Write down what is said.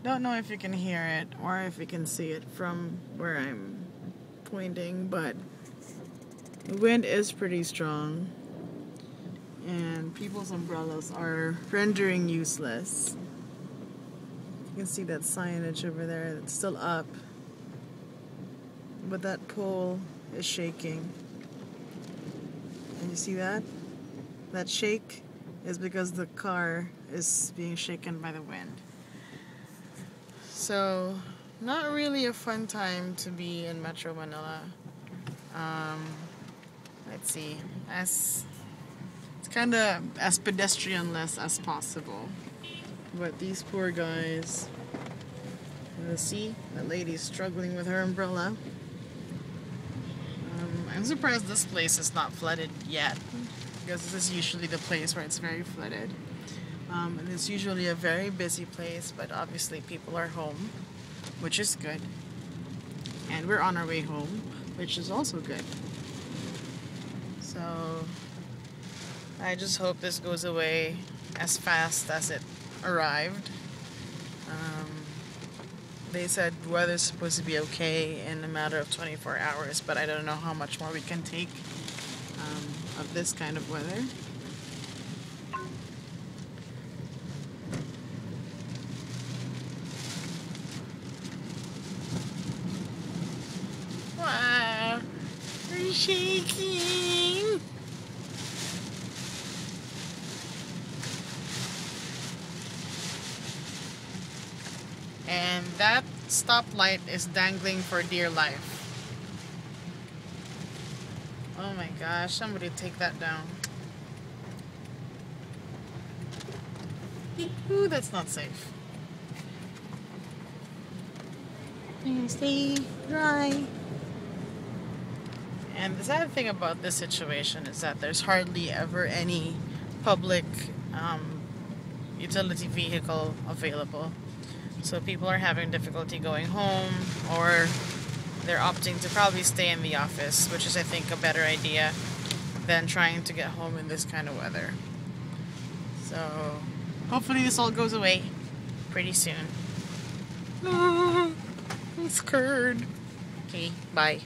Don't know if you can hear it or if you can see it from where I'm pointing, but the wind is pretty strong and people's umbrellas are rendering useless. You can see that signage over there that's still up, but that pole is shaking. And you see that? That shake is because the car is being shaken by the wind. So, not really a fun time to be in Metro Manila. Let's see, it's kind of as pedestrian-less as possible. But these poor guys, see, that lady's struggling with her umbrella. I'm surprised this place is not flooded yet, because this is usually the place where it's very flooded. And it's usually a very busy place, but obviously people are home, which is good. And we're on our way home, which is also good. So I just hope this goes away as fast as it arrived. They said weather's supposed to be okay in a matter of 24 hours, but I don't know how much more we can take of this kind of weather. Wow, we're shaking. And that stoplight is dangling for dear life. Oh my gosh, somebody take that down. Ooh, that's not safe. Stay dry. And the sad thing about this situation is that there's hardly ever any public utility vehicle available. So people are having difficulty going home, or they're opting to probably stay in the office, which is, I think, a better idea than trying to get home in this kind of weather. So hopefully this all goes away pretty soon. I'm scared. Okay, bye.